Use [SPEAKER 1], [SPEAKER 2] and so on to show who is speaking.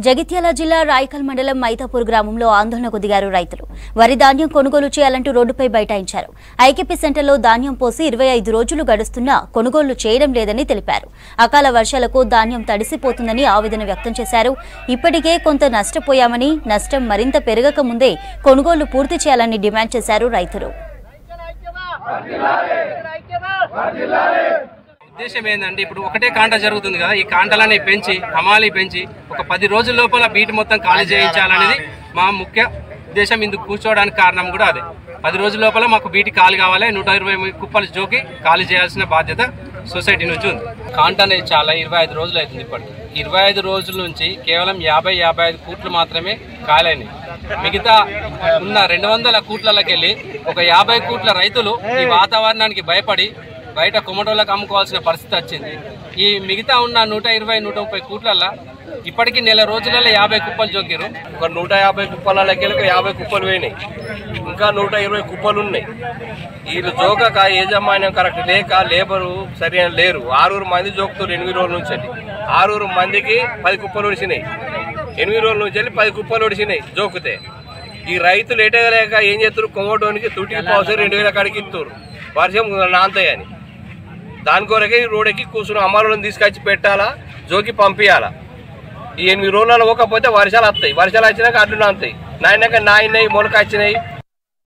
[SPEAKER 1] జగిత్యాల జిల్లా రాయకల్ మండలం మైతాపూర్ గ్రామంలో ఆందోళనకు దిగారు రైతులు. వరి ధాన్యం కొనుగోలు చేయాలంటూ రోడ్డుపై బైఠాయించారు. ఐకేపీ సెంటర్లో ధాన్యం పోసి 25 రోజులు గడుస్తున్నా కొనుగోలు చేయడం లేదని తెలిపారు. అకాల వర్షాలకు ధాన్యం తడిసిపోతుందని ఆవేదన వ్యక్తం చేశారు. ఇప్పటికే కొంత నష్టపోయామని, నష్టం మరింత పెరగక ముందే కొనుగోలు పూర్తి చేయాలని డిమాండ్ చేశారు రైతులు.
[SPEAKER 2] ఉద్దేశం ఏంటంటే ఇప్పుడు ఒకటే కాంట జరుగుతుంది కదా, ఈ కాంటలని పెంచి హమాలి పెంచి ఒక 10 రోజుల లోపల బీట్ మొత్తం ఖాళీ చేయించాలనేది మా ముఖ్య ఉద్దేశం. ఇందుకు కూర్చోవడానికి కారణం కూడా అదే. 10 రోజుల లోపల మాకు బీటి ఖాళీ కావాలి. 120 కుప్పలు జోకి ఖాళీ చేయాల్సిన బాధ్యత సొసైటీ నుంచి ఉంది. కాంట అనేది చాలా 25 రోజులు అవుతుంది. ఇప్పటికి 25 రోజుల నుంచి కేవలం 50-55 కూట్లు మాత్రమే ఖాళీనాయి. మిగతా ఉన్న 200 కూట్లకి వెళ్ళి ఒక 50 కూట్ల రైతులు ఈ వాతావరణానికి భయపడి బయట కొమ్మటోళ్ళకి అమ్ముకోవాల్సిన పరిస్థితి వచ్చింది. ఈ మిగతా ఉన్న 120-130 కూట్లల్లో ఇప్పటికీ నెల రోజులలో 50 కుప్పలు జోకిరు.
[SPEAKER 3] ఒక 150 కుప్పలకి 50 కుప్పలు పోయినాయి. ఇంకా 120 కుప్పలు ఉన్నాయి. వీళ్ళు జోకక యజమాన్యం కరెక్ట్ లేక లేబరు సరైన లేరు. 6 మంది జోకుతారు 8 రోజుల నుంచి వెళ్ళి. 6 మందికి 10 కుప్పలు ఒడిచినాయి. 8 రోజుల నుంచి వెళ్ళి 10 కుప్పలు ఒడిచినాయి జోకుతే. ఈ రైతులు ఎటగలేక ఏం చేస్తారు, కొమ్మటోనికి తుటికి పావుసారి 2000 కాడికి ఇస్తారు వర్షం నాంతాయని. దాని కొరకే ఈ రోడ్డుకి కూర్చుని అమ్మాలను తీసుకొచ్చి పెట్టాలా, జోకి పంపించాలా. ఈ 8 రోజులలో పోకపోతే వర్షాలు వస్తాయి. వర్షాలు వచ్చినాక అడ్డు నాంతాయి. నాయనక నాయనవి మొలక వచ్చినాయి.